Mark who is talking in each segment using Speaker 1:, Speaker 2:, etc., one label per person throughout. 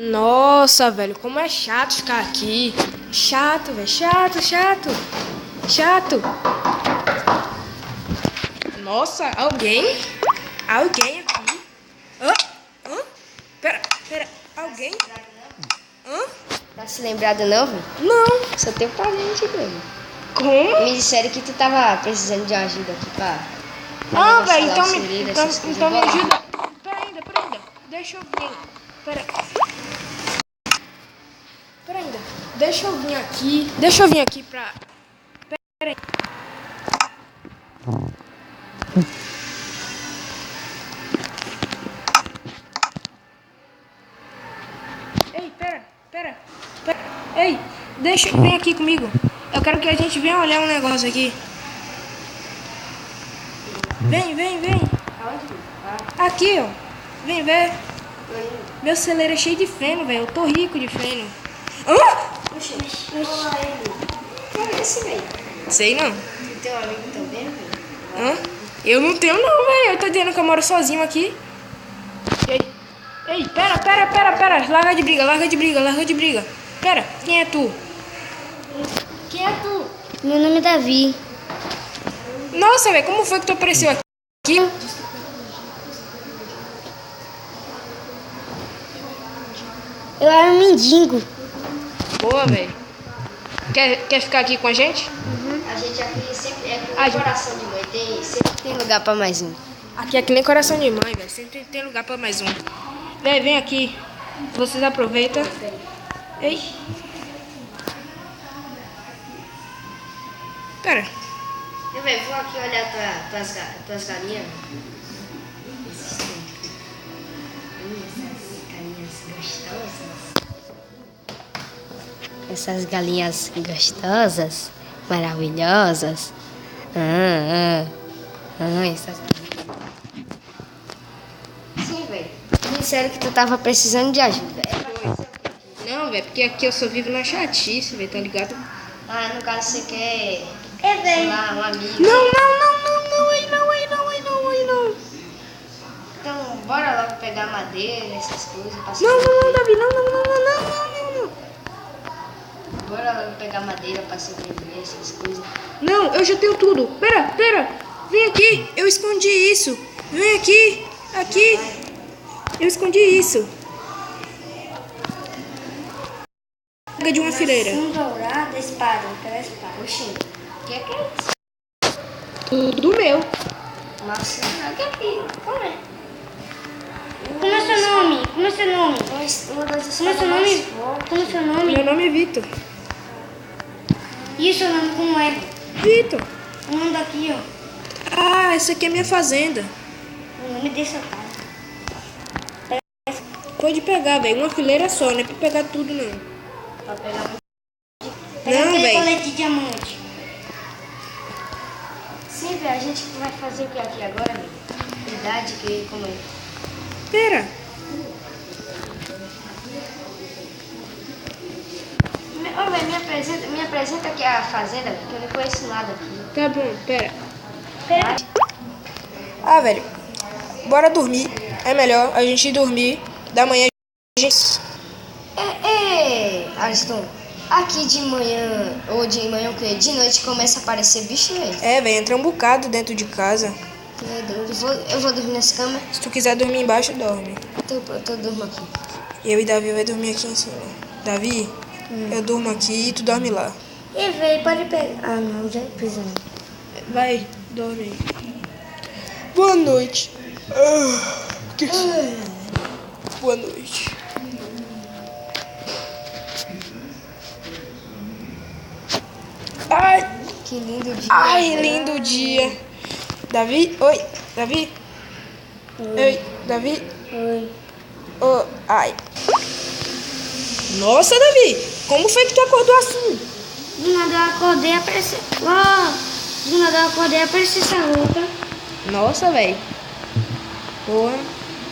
Speaker 1: Nossa, velho, como é chato ficar aqui. Chato, velho, chato. Nossa, alguém aqui. Hã? Pera, alguém?
Speaker 2: Tá se lembrado não, velho?
Speaker 1: Não.
Speaker 2: Só tenho parente, velho.
Speaker 1: Como?
Speaker 2: Me disseram que tu tava precisando de ajuda aqui pra...
Speaker 1: Ah, velho,
Speaker 2: negociar
Speaker 1: então
Speaker 2: o sureiro,
Speaker 1: me
Speaker 2: essas coisas.
Speaker 1: então me
Speaker 2: Bora.
Speaker 1: ajuda. Pera ainda. Deixa eu vir. Pera ainda. Deixa eu vir aqui pra... Pera aí. Ei, pera. Ei, vem aqui comigo. Eu quero que a gente venha olhar um negócio aqui. Vem. Aqui, ó. Vem ver. Meu celeiro é cheio de feno, velho. Eu tô rico de feno.
Speaker 2: Oxi. Quem é esse, velho?
Speaker 1: Sei não.
Speaker 2: Tu tem um amigo também, velho?
Speaker 1: Eu não tenho não, velho. Eu tô dizendo que eu moro sozinho aqui. Ei, pera. Larga de briga. Pera, quem é tu?
Speaker 2: Meu nome é Davi.
Speaker 1: Nossa, velho, como foi que tu apareceu aqui?
Speaker 2: Eu era um mendigo.
Speaker 1: Boa, velho. Quer ficar aqui com a gente?
Speaker 2: A gente aqui sempre é com coração de mãe. Sempre tem lugar pra mais um.
Speaker 1: Aqui é que nem coração de mãe, velho. Sempre tem lugar pra mais um. Vem aqui. Vocês aproveitam. Ei. Pera.
Speaker 2: Eu, velho, vou aqui olhar tuas galinhas. Essas galinhas gostosas, maravilhosas. Essas galinhas. Sim, velho. Me disseram que tu tava precisando de ajuda.
Speaker 1: Não, velho, porque aqui eu só vivo na chatice, velho, tá ligado?
Speaker 2: Ah, no caso você quer... sei lá, um amigo.
Speaker 1: Não, aí não.
Speaker 2: Então, bora logo pegar madeira, essas coisas.
Speaker 1: Não, Davi, não.
Speaker 2: Bora logo pegar madeira pra se prender, essas coisas.
Speaker 1: Não, eu já tenho tudo. Pera. Vem aqui, eu escondi isso. Vem aqui. Eu escondi isso. Pega de uma fileira.
Speaker 2: Dourado, espada, pega a espada. Oxi, o que é isso?
Speaker 1: Tudo meu.
Speaker 2: Nossa, o que é aquilo? Como é? Como é seu nome? Como é seu nome?
Speaker 1: Meu nome é Vitor.
Speaker 2: E o seu nome como é?
Speaker 1: Vitor.
Speaker 2: O nome daqui, ó.
Speaker 1: Ah, essa aqui é minha fazenda.
Speaker 2: O nome desse cara.
Speaker 1: Pode pegar, velho. Uma fileira só, não é pra pegar tudo, não.
Speaker 2: Pra pegar muito.
Speaker 1: Não, velho.
Speaker 2: Colete de diamante. Sim, velho, a gente vai fazer o que aqui agora, velho? Verdade, que como é?
Speaker 1: Pera.
Speaker 2: Ô, velho, me apresenta aqui a fazenda, porque eu não conheço nada aqui.
Speaker 1: Tá bom, pera. Ah, velho. Bora dormir. É melhor a gente dormir. Da manhã a gente...
Speaker 2: Ariston, aqui de manhã, ou de manhã o quê? De noite começa a aparecer bicho, velho.
Speaker 1: É, velho, entra um bocado dentro de casa.
Speaker 2: Meu Deus, eu vou dormir nessa cama.
Speaker 1: Se tu quiser dormir embaixo, dorme.
Speaker 2: Eu durmo aqui.
Speaker 1: Eu e Davi vai dormir aqui em cima. Davi, eu durmo aqui e tu dorme lá.
Speaker 2: E velho, pode pegar. Ah, não, já precisa.
Speaker 1: Vai, dorme aí. Boa noite. Boa noite. Ai,
Speaker 2: Que lindo dia.
Speaker 1: ai, lindo dia. Davi, oi, Davi. Oi, Davi.
Speaker 2: Oi.
Speaker 1: Oh, ai. Nossa, Davi, como foi que tu acordou assim?
Speaker 2: Do nada eu acordei e apareceu. Do nada eu acordei e apareceu essa roupa.
Speaker 1: Nossa, velho. Porra,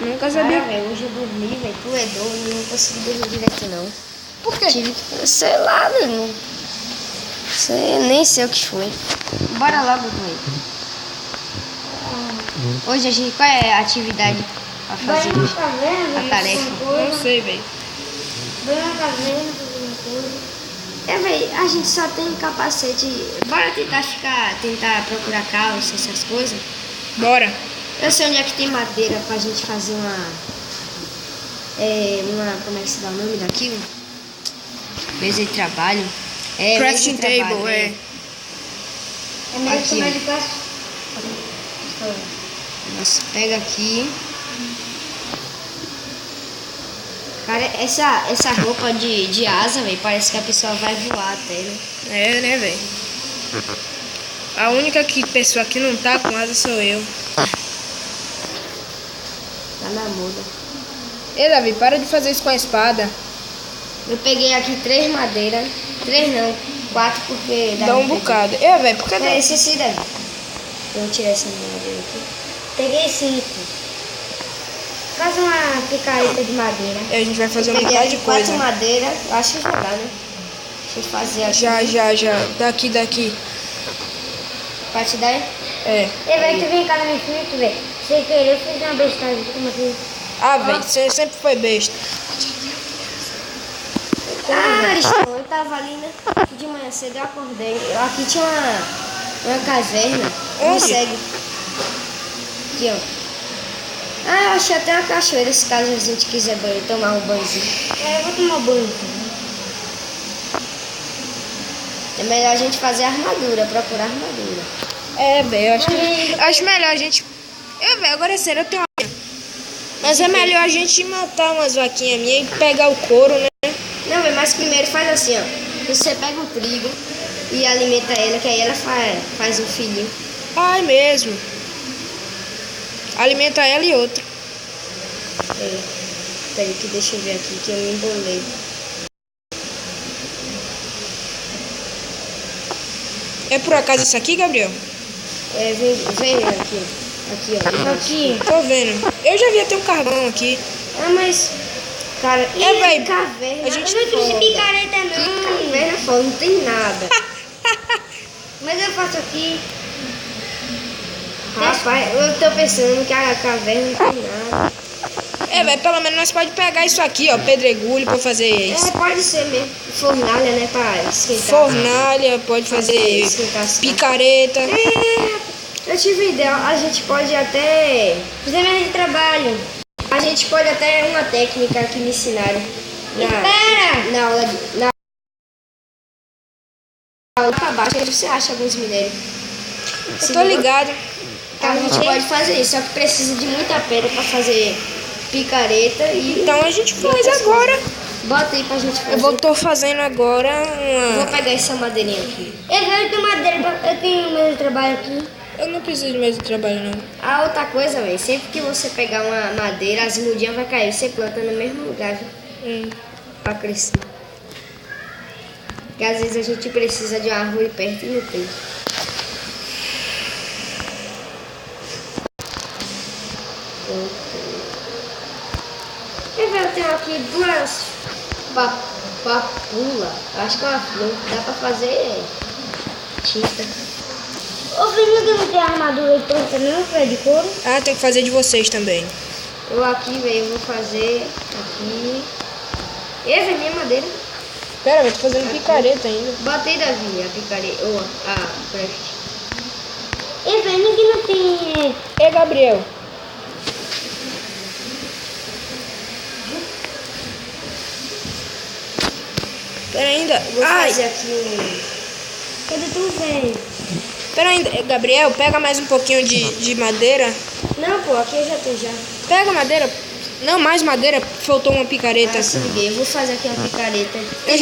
Speaker 1: nunca sabia.
Speaker 2: Velho, hoje eu dormi, velho. Tu é doido, eu não consegui dormir direito, não.
Speaker 1: Por quê?
Speaker 2: Tive que. Sei lá, velho. Nem sei o que foi. Bora logo, velho. Hoje a gente. Qual é a atividade a fazer hoje? A tarefa.
Speaker 1: Não sei, velho.
Speaker 2: Vem uma caverna, fazer uma coisa. Véi, a gente só tem capacete. Bora tentar procurar calça, essas coisas.
Speaker 1: Bora.
Speaker 2: Eu sei onde é que tem madeira pra gente fazer uma. Como é que se dá o nome daquilo? Mesa de trabalho.
Speaker 1: Crafting
Speaker 2: mesa de trabalho,
Speaker 1: table, é.
Speaker 2: É mesa de trabalho. Nossa, pega aqui. Cara, essa roupa de asa, velho, parece que a pessoa vai voar até, né?
Speaker 1: É, né, velho? A única pessoa que não tá com asa sou eu.
Speaker 2: Tá na moda.
Speaker 1: Ei, Davi, para de fazer isso com a espada.
Speaker 2: Eu peguei aqui 3 madeiras. 3 não, 4 porque...
Speaker 1: Dá um bocado. Ei, velho, por que não?
Speaker 2: Esqueci, Davi. Eu tirar essa madeira aqui. Peguei 5. Faz uma picareta de madeira.
Speaker 1: A gente vai fazer um
Speaker 2: Peguei
Speaker 1: bocado de
Speaker 2: aqui 4
Speaker 1: coisa.
Speaker 2: madeiras. Acho que já dá, né? Deixa eu fazer aqui.
Speaker 1: Já. Daqui.
Speaker 2: Pra te dar?
Speaker 1: É.
Speaker 2: Ei, velho, tu vem cá na minha frente, velho. Sem querer, eu fiz uma bestagem. Como assim?
Speaker 1: Ah, velho, você sempre foi besta.
Speaker 2: Aristão, eu tava ali, né? De manhã cedo eu acordei. Aqui tinha uma caverna. Me
Speaker 1: Onde?
Speaker 2: segue. Aqui, ó. Eu achei até uma cachoeira, se caso a gente quiser tomar um banhozinho. Eu vou tomar banho. É melhor a gente fazer armadura, procurar armadura.
Speaker 1: É, velho, acho melhor a gente... É, velho, agora é sério, eu tenho uma... Mas é melhor a gente matar umas vaquinhas minhas e pegar o couro, né?
Speaker 2: Não, velho, mas primeiro faz assim, ó. Você pega o trigo e alimenta ela, que aí ela faz um filhinho.
Speaker 1: Ah, é mesmo. Alimenta ela e outra.
Speaker 2: Peraí, que deixa eu ver aqui, que eu me embolei.
Speaker 1: É por acaso isso aqui, Gabriel?
Speaker 2: Vem aqui, ó. Aqui, ó. Aqui.
Speaker 1: Tô vendo. Eu já vi até um carvão aqui.
Speaker 2: Mas... Cara,
Speaker 1: velho,
Speaker 2: caverna.
Speaker 1: a gente
Speaker 2: Eu não trouxe
Speaker 1: foda.
Speaker 2: picareta, não. Caverna foda, não tem nada. Mas eu faço aqui. Rapaz, eu tô pensando que a caverna não tem nada.
Speaker 1: É, velho, pelo menos nós pode pegar isso aqui, ó, pedregulho pra fazer isso.
Speaker 2: Pode ser mesmo. Fornalha, né, pra esquentar.
Speaker 1: Fornalha, pode fazer
Speaker 2: Esquentar as
Speaker 1: picareta.
Speaker 2: Eu tive ideia, a gente pode até fazer mesa de trabalho. A gente pode até uma técnica que me ensinaram na aula pra baixo, aí você acha alguns minérios.
Speaker 1: Eu tô ligado.
Speaker 2: Então a gente pode fazer isso, só que precisa de muita pedra pra fazer picareta e...
Speaker 1: Então a gente faz agora.
Speaker 2: Bota aí pra gente fazer.
Speaker 1: Tô fazendo agora
Speaker 2: Vou
Speaker 1: uma...
Speaker 2: pegar essa madeirinha aqui. Eu tenho mesa de trabalho aqui.
Speaker 1: Eu não preciso de mesa de trabalho, não.
Speaker 2: A outra coisa, velho, sempre que você pegar uma madeira, as mudinhas vai cair. Você planta no mesmo lugar, viu? Pra crescer. Porque às vezes a gente precisa de uma árvore perto e não tem. Eu tenho aqui 2 papula. Acho que é uma flor. Dá pra fazer tinta. Ô, filho, que não tem armadura pronta não, Fred, de couro?
Speaker 1: Ah, tem que fazer de vocês também.
Speaker 2: Eu aqui, velho, eu vou fazer aqui. Essa é minha madeira.
Speaker 1: Pera, velho, tô fazendo picareta ainda.
Speaker 2: Bota aí, Davi, a picareta. Ou a craft. E, velho, que não tem...
Speaker 1: Ei, Gabriel. Pera ainda.
Speaker 2: Vou fazer aqui um... Cadê tu, velho?
Speaker 1: Pera ainda. Gabriel, pega mais um pouquinho de madeira.
Speaker 2: Não, pô, aqui eu já tenho já.
Speaker 1: Pega madeira. Não, mais madeira. Faltou uma picareta.
Speaker 2: Se liguei, eu vou fazer aqui uma picareta.
Speaker 1: Eu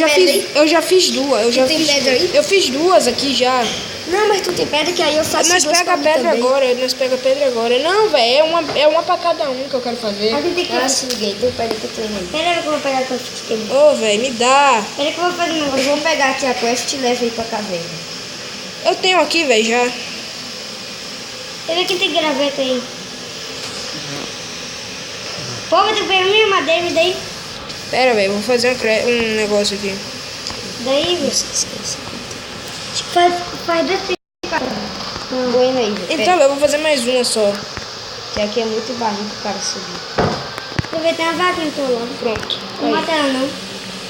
Speaker 1: já fiz duas.
Speaker 2: Tem pedra aí?
Speaker 1: Eu fiz duas aqui já.
Speaker 2: Não, mas tu tem pedra que aí eu faço
Speaker 1: Nós
Speaker 2: duas
Speaker 1: pega a
Speaker 2: pra mim
Speaker 1: pedra
Speaker 2: também.
Speaker 1: agora. Nós pega a pedra agora. Não, velho. É uma pra cada um que eu quero fazer.
Speaker 2: Aqui tem que... se liguei, tem pedra que eu tenho aí. Pera que eu vou pegar a craft que tem.
Speaker 1: Ô, velho, me dá.
Speaker 2: Pera que eu vou fazer um negócio. Eu vou pegar aqui a craft e levo aí pra caverna.
Speaker 1: Eu tenho aqui, velho, já.
Speaker 2: Pera que tem graveta aí. Pô, tu pegou minha madeira, me daí.
Speaker 1: Pera, velho, vou fazer um negócio aqui.
Speaker 2: Daí, velho. Faz 2 picaretas. Boina aí, velho.
Speaker 1: Então, eu vou fazer mais uma só.
Speaker 2: Que aqui é muito barriga pro cara subir. Tu vê, tem uma vaca no teu lado.
Speaker 1: Pronto.
Speaker 2: Não mata ela, não.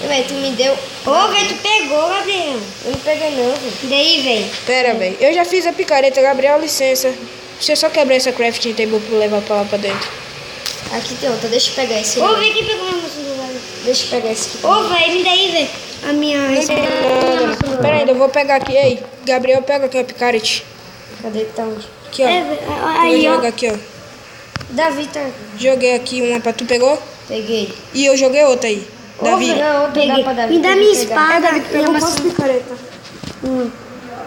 Speaker 2: Véi, tu me deu...
Speaker 3: Ô, velho, tu pegou, Gabriel.
Speaker 2: Eu não peguei não, velho.
Speaker 3: Daí, velho.
Speaker 1: Pera, velho. Eu já fiz a picareta, Gabriel, licença. Deixa eu só quebrar essa crafting table pra levar pra lá pra dentro.
Speaker 2: Aqui tem outra, deixa eu pegar esse.
Speaker 3: Ô, velho, quem pegou minha maçã do lado?
Speaker 2: Deixa eu pegar esse aqui.
Speaker 3: Ô, velho, me dá aí, velho. A minha...
Speaker 1: Pera ainda, eu vou pegar aqui. Ei, Gabriel, pega aqui a picarete.
Speaker 2: Cadê que tá onde?
Speaker 1: Aqui, ó.
Speaker 3: É, velho,
Speaker 1: Eu
Speaker 3: aí,
Speaker 1: vou
Speaker 3: ó.
Speaker 1: jogar aqui, ó.
Speaker 2: Davi tá...
Speaker 1: Joguei aqui uma pra tu, pegou?
Speaker 2: Peguei.
Speaker 1: E eu joguei outra aí. Davi.
Speaker 2: velho, não, outra dá pra Davi.
Speaker 3: Me dá
Speaker 2: pra
Speaker 3: minha
Speaker 2: gente pegar.
Speaker 3: espada. Minha maçã.
Speaker 1: picaretas?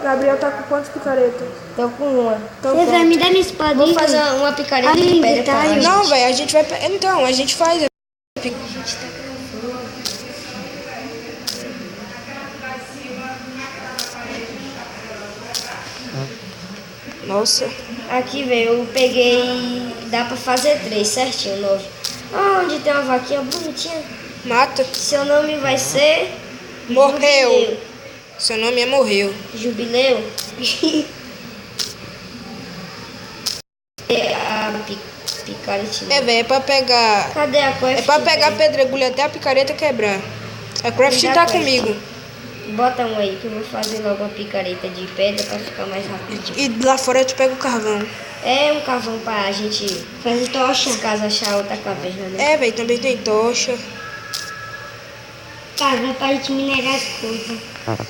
Speaker 1: Gabriel tá com quantas picaretas?
Speaker 2: Tô com uma.
Speaker 3: Ô, velho, me dá minha espada
Speaker 2: Vou
Speaker 3: aí,
Speaker 2: fazer
Speaker 3: velho.
Speaker 2: uma picareta
Speaker 3: Ali,
Speaker 2: de pedra pra lá.
Speaker 3: inventário.
Speaker 1: Não, velho, a gente vai... Então, a gente faz... Nossa.
Speaker 2: Aqui, velho, eu peguei... Dá pra fazer 3, certinho, 9. Onde tem uma vaquinha bonitinha.
Speaker 1: Mata.
Speaker 2: Seu nome vai ser...
Speaker 1: Morreu. Seu nome é Morreu.
Speaker 2: Jubileu. A picaretinha.
Speaker 1: É, velho, é pra pegar...
Speaker 2: Cadê a craft?
Speaker 1: É pra pegar a pedregulho até a picareta quebrar. A craft
Speaker 2: Me dá
Speaker 1: tá
Speaker 2: craft.
Speaker 1: comigo.
Speaker 2: Bota um aí que eu vou fazer logo uma picareta de pedra pra ficar mais rapidinho.
Speaker 1: E lá fora tu pega o carvão.
Speaker 2: É um carvão pra gente fazer tocha. Caso achar outra caverna, né?
Speaker 1: É, velho, também tem tocha.
Speaker 3: Cara, pra gente minerar as coisas.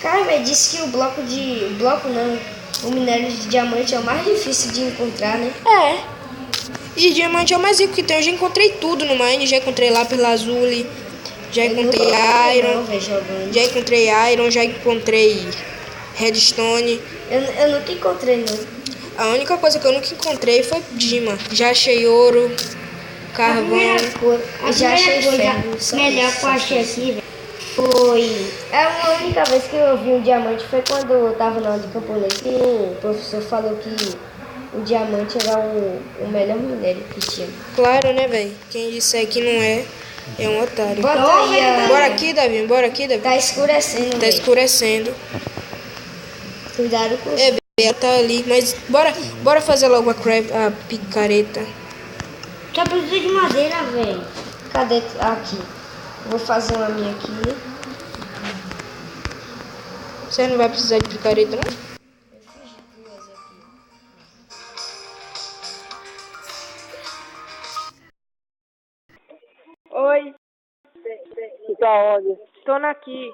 Speaker 2: Cara, velho, disse que o bloco de... Bloco não. O minério de diamante é o mais difícil de encontrar, né?
Speaker 1: É. E diamante é o mais rico que tem. Eu já encontrei tudo no mine. Já encontrei lápis lazuli. Já encontrei iron.
Speaker 2: Não, jogando.
Speaker 1: Já encontrei iron. Já encontrei redstone.
Speaker 2: Eu nunca encontrei, não.
Speaker 1: A única coisa que eu nunca encontrei foi dima. Já achei ouro, carvão.
Speaker 3: A
Speaker 2: Já achei
Speaker 3: primeira
Speaker 2: ferro,
Speaker 3: coisa
Speaker 2: só
Speaker 3: melhor
Speaker 2: isso.
Speaker 3: que eu achei aqui, velho, foi...
Speaker 2: A única vez que eu vi um diamante foi quando eu tava na aula de camponês e o professor falou que o diamante era o melhor minério que tinha.
Speaker 1: Claro, né, velho? Quem disser que não é um otário.
Speaker 2: Bota aí a...
Speaker 1: Bora aqui, Davi. Bora aqui, Davi.
Speaker 2: Tá escurecendo,
Speaker 1: Tá
Speaker 2: velho.
Speaker 1: escurecendo.
Speaker 2: Cuidado com
Speaker 1: É, velho, ela tá ali. Mas bora fazer logo a picareta.
Speaker 3: Só precisa de madeira, velho.
Speaker 2: Cadê? Aqui. Vou fazer uma minha aqui.
Speaker 1: Você não vai precisar de picareta, não? Oi.
Speaker 4: Tá onde?
Speaker 1: Tô aqui.